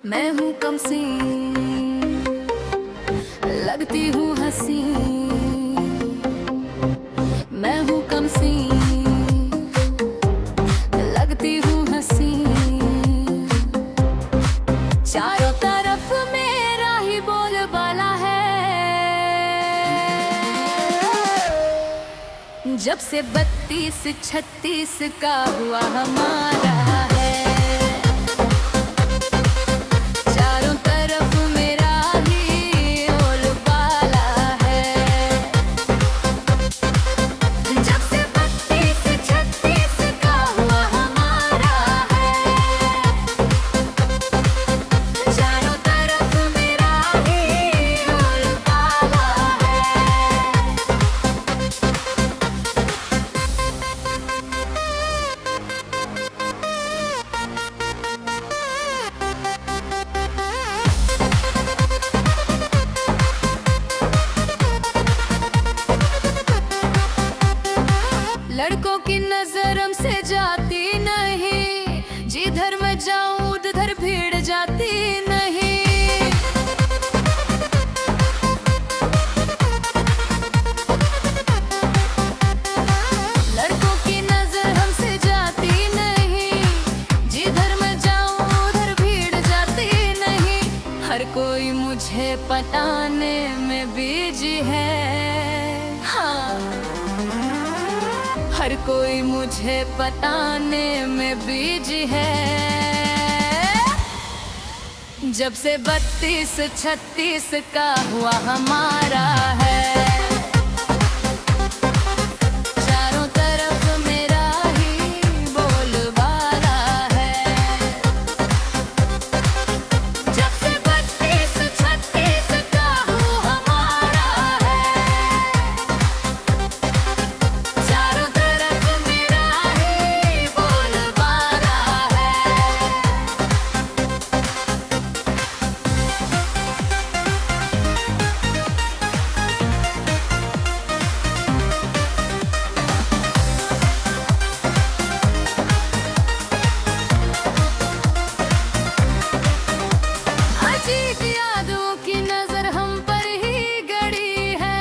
मैं हूँ कमसी, लगती हूँ हंसी। मैं हूँ कमसी, लगती हूँ हंसी। चारों तरफ मेरा ही बोलबाला है। जब से 32-36 का हुआ हमारा है। चारों तरफ मेरा ही बोलबाला है। जब से 32-36 का हुआ हमारा है। चारों तरफ मेरा ही बोलबाला है। लड़कों की नजर हमसे जाती नहीं, जिधर मैं जाऊं उधर भीड़ जाती नहीं। लड़कों की नजर हमसे जाती नहीं, जिधर मैं जाऊं उधर भीड़ जाती नहीं। हर कोई मुझे पटाने में बिजी है। हाँ, हर कोई मुझे पटाने में बिजी है। जब से 32-36 का हुआ हमारा है। चारों तरफ मेरा ही बोलबाला है। जब से 32-36 का हुआ हमारा है। चारों तरफ मेरा ही बोलबाला है। अजीब यादों की नजर हम पर ही गड़ी है।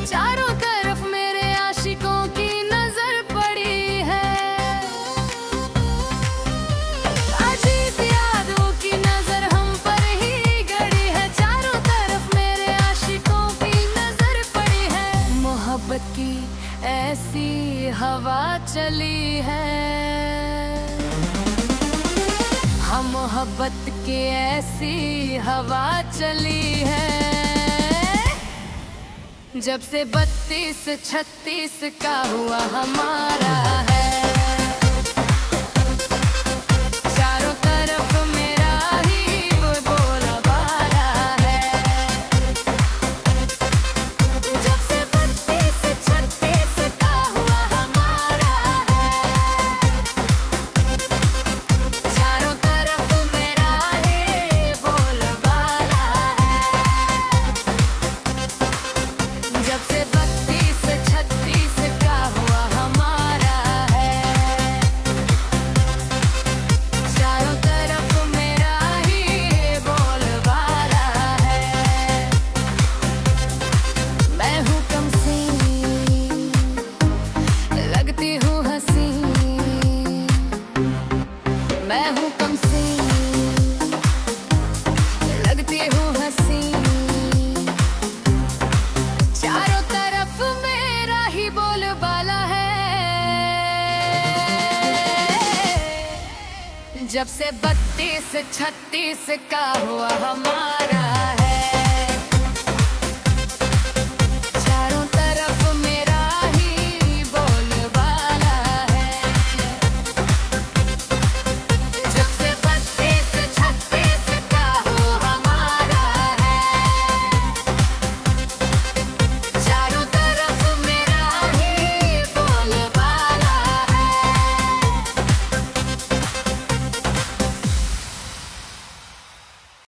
चारों तरफ मेरे आशिकों की नजर पड़ी है। अजीब यादों की नजर हम पर ही गड़ी है। चारों तरफ मेरे आशिकों की नजर पड़ी है। मोहब्बत की ऐसी हवा चली है। हाँ, मोहब्बत की ऐसी हवा चली है। जब से 32-36 का हुआ हमारा है। चारों तरफ मेरा ही बोलबाला है। जब से 32-36 का हुआ हमारा है। चारों तरफ मेरा ही बोलबाला है। जब से 32-36 का हुआ हमारा है। चारों तरफ मेरा ही बोलबाला है। मैं हूँ कमसी, लगती हूँ हंसी। मैं हूँ कमसी, लगती हूँ हंसी। चारों तरफ मेरा ही बोलबाला है। जब से 32-36 का हुआ हमारा